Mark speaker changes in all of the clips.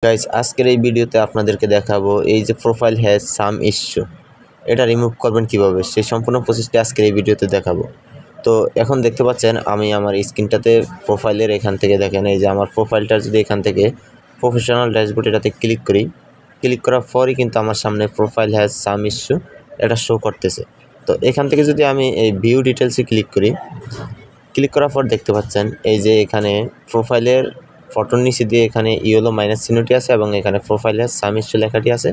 Speaker 1: Guys আজকের এই ভিডিওতে আপনাদেরকে দেখাবো এই যে প্রোফাইল হ্যাজ সাম ইস্যু এটা রিমুভ করবেন কিভাবে সেই সম্পূর্ণ প্রসেসটি আজকের এই ভিডিওতে দেখাবো। তো এখন দেখতে পাচ্ছেন আমি আমার স্ক্রিনটাতে প্রোফাইলের এখান থেকে দেখেন এই যে আমার প্রোফাইলটা যদি এখান থেকে প্রফেশনাল ড্যাশবোর্ড এটাতে ক্লিক করি, ক্লিক করার পরই কিন্তু আমার সামনে প্রোফাইল হ্যাজ সাম ইস্যু এটা শো করতেছে। তো এখান থেকে যদি আমি এই ভিউ ডিটেলসে ক্লিক করি, ক্লিক করার পর দেখতে পাচ্ছেন এই যে এখানে প্রোফাইলের ফটোর নিচে দিয়ে এখানে ইয়েলো মাইনাস চিহ্নটি আছে এবং এখানে প্রোফাইলে সাম ইস্যু লেখাটি আছে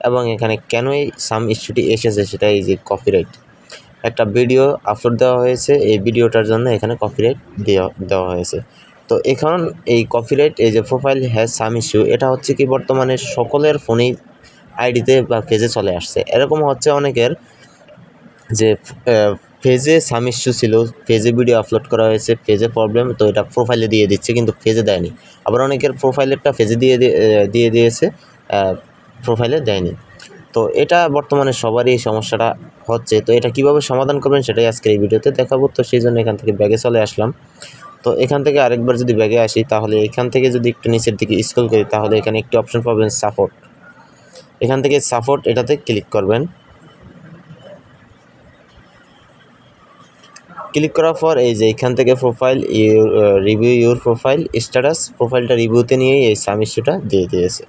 Speaker 1: এবং এখানে কেন এই সাম ইস্যুটি এসেছে সেটা এই যে কপিরাইট, একটা ভিডিও আপলোড দেওয়া হয়েছে, এই ভিডিওটার জন্য এখানে কপিরাইট দেওয়া হয়েছে। তো এখন এই কপিরাইট এই যে প্রোফাইল হ্যাজ সাম ইস্যু এটা হচ্ছে কি বর্তমানে সকলের ফোনেই আইডিতে বা পেজে চলে আসছে। এরকম হচ্ছে অনেকের যে পেজে সাম ইস্যু ছিল, পেজে ভিডিও আপলোড করা হয়েছে, পেজে প্রবলেম, তো এটা প্রোফাইলে দিয়ে দিচ্ছে কিন্তু পেজে দেয়নি। আবার অনেকের প্রোফাইলেরটা পেজে দিয়ে দিয়েছে, প্রোফাইলে দেয়নি। তো এটা বর্তমানে সবারই এই সমস্যাটা হচ্ছে। তো এটা কিভাবে সমাধান করবেন সেটাই আজকের এই ভিডিওতে দেখাবো। তো সেই জন্য এখান থেকে ব্যাগে চলে আসলাম। তো এখান থেকে আরেকবার যদি ব্যাগে আসি তাহলে এখান থেকে যদি একটু নিচের দিকে স্ক্রল করি তাহলে এখানে একটি অপশন পাবেন সাপোর্ট। এখান থেকে সাপোর্ট এটাতে ক্লিক করবেন। ক্লিক করার পর এই যে এখান থেকে profile review your profile status, প্রোফাইলটা রিভিউতে নিয়েই এই সাম ইস্যুটা দিয়ে দিয়েছে।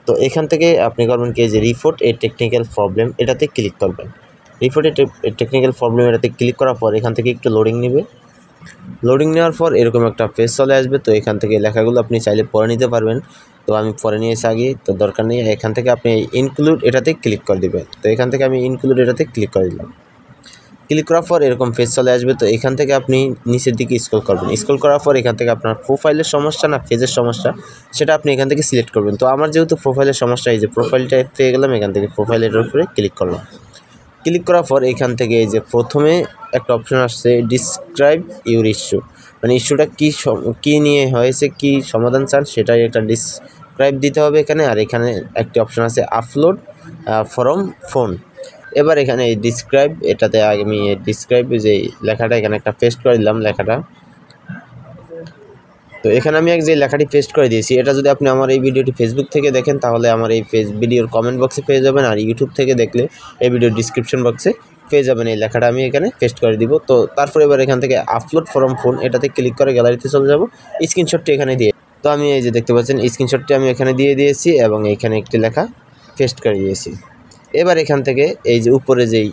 Speaker 1: তো এখান থেকে আপনি করবেন কি যে রিপোর্ট এ টেকনিক্যাল প্রবলেম এটাতে ক্লিক করবেন। রিপোর্ট এ টেকনিক্যাল প্রবলেম এটাতে ক্লিক করার পর এখান থেকে একটু লোডিং নেবে। লোডিং নেওয়ার পর এরকম একটা পেজ চলে আসবে। তো এখান থেকে লেখাগুলো আপনি চাইলে পড়ে নিতে পারবেন, তো আমি পড়ে নিয়েছি আগে, তো দরকার নেই। এখান থেকে আপনি ইনক্লুড এটাতে ক্লিক করে দেবেন। তো এখান থেকে আমি ইনক্লুড এটাতে ক্লিক করে দিলাম। ক্লিক করার পর এরকম পেজ চলে আসবে। তো এখান থেকে আপনি নিচের দিকে স্ক্রল করবেন। স্ক্রল করার পর এখান থেকে আপনার প্রোফাইলের সমস্যা না পেজের সমস্যা সেটা আপনি এখান থেকে সিলেক্ট করবেন। তো আমার যেহেতু প্রোফাইলের সমস্যা, এই যে প্রোফাইলটা পেয়ে গেলাম, এখান থেকে প্রোফাইলের উপরে ক্লিক করলাম। ক্লিক করার পর এখান থেকে এই যে প্রথমে একটা অপশন আসছে ডিসক্রাইব ইউর ইস্যু, মানে ইস্যুটা কী নিয়ে হয়েছে, কি সমাধান চান সেটাই একটা ডিসক্রাইব দিতে হবে এখানে। আর এখানে একটি অপশন আছে আপলোড ফ্রম ফোন। এবার এখানে এই ডিসক্রাইব এটাতে আমি ডিসক্রাইব যে লেখাটা এখানে একটা পেস্ট করে দিলাম লেখাটা। তো এখানে আমি যে লেখাটি পেস্ট করে দিয়েছি এটা যদি আপনি আমার এই ভিডিওটি ফেসবুক থেকে দেখেন তাহলে আমার এই ভিডিওর কমেন্ট বক্সে পেয়ে যাবেন, আর ইউটিউব থেকে দেখলে এই ভিডিওর ডিসক্রিপশন বক্সে পেয়ে যাবেন। এই লেখাটা আমি এখানে পেস্ট করে দিব। তো তারপরে এবার এখান থেকে আপলোড ফ্রম ফোন এটাতে ক্লিক করে গ্যালারিতে চলে যাব, স্ক্রিনশটটি এখানে দিয়ে। তো আমি এই যে দেখতে পাচ্ছেন স্ক্রিনশটটি আমি এখানে দিয়ে দিয়েছি এবং এখানে একটি লেখা পেস্ট করে দিয়েছি। এবার এখান থেকে এই যে উপরে যেই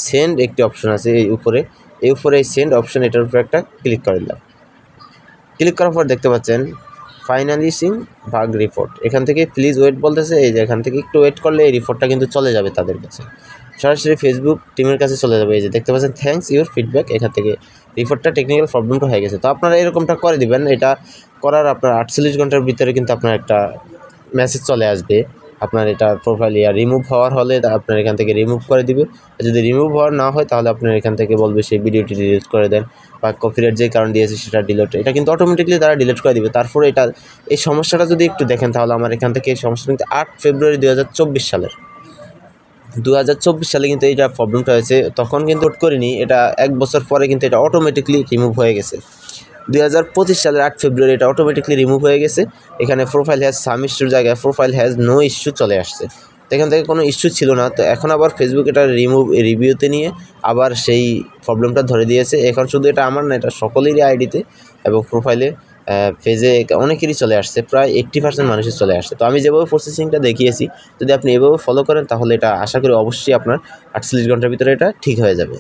Speaker 1: সেন্ড একটি অপশন আছে, এই উপরে এই সেন্ড অপশন এটার উপরে একটা ক্লিক করে দিলাম। ক্লিক করার পর দেখতে পাচ্ছেন ফাইনালিশিং বাগ রিপোর্ট, এখান থেকে প্লিজ ওয়েট বলতেছে। এই যে এখান থেকে একটু ওয়েট করলে এই রিপোর্টটা কিন্তু চলে যাবে তাদের কাছে, সরাসরি ফেসবুক টিমের কাছে চলে যাবে। এই যে দেখতে পাচ্ছেন থ্যাঙ্কস ইউর ফিডব্যাক, এখান থেকে রিপোর্টটা টেকনিক্যাল প্রবলেমটা হয়ে গেছে। তো আপনারা এরকমটা করে দিবেন। এটা করার আপনার 48 ঘন্টার ভিতরে কিন্তু আপনার একটা মেসেজ চলে আসবে আপনার এটা প্রোফাইল রিমুভ হওয়ার হলে আপনার এখান থেকে রিমুভ করে দিবে। যদি রিমুভ হওয়ার না হয় তাহলে আপনার এখান থেকে বলবে সেই ভিডিওটি ডিলিট করে দেন বা কপিরাইট যে কারণ দিয়েছে সেটা ডিলিট, এটা কিন্তু অটোমেটিকলি তারা ডিলিট করে দিবে। তারপরে এই সমস্যাটা যদি একটু দেখেন তাহলে আমার এখান থেকে এই সমস্যাটা কিন্তু 8 ফেব্রুয়ারি 2024 সালের 2024 সালে কিন্তু এইটা প্রবলেমটা হয়েছে, তখন কিন্তু নোট করিনি। এটা 1 বছর পরে কিন্তু এটা অটোমেটিকলি রিমুভ হয়ে গেছে। 2025 সালের 8 ফেব্রুয়ারি এটা অটোমেটিকলি রিমুভ হয়ে গেছে। এখানে প্রোফাইল হ্যাজ সাম ইস্যুর জায়গায় প্রোফাইল হ্যাজ নো ইস্যু চলে আসছে। তো এখান থেকে কোনো ইস্যু ছিল না। তো এখন আবার ফেসবুক এটা রিভিউতে নিয়ে আবার সেই প্রবলেমটা ধরে দিয়েছে। এখন শুধু এটা আমার না, এটা সকলেরই আইডিতে এবং প্রোফাইলে পেজে অনেকেরই চলে আসছে, প্রায় 80% মানুষের চলে আসছে। তো আমি যেভাবে প্রসেসিংটা দেখিয়েছি যদি আপনি এভাবে ফলো করেন তাহলে এটা আশা করি অবশ্যই আপনার 48 ঘন্টার ভিতরে এটা ঠিক হয়ে যাবে।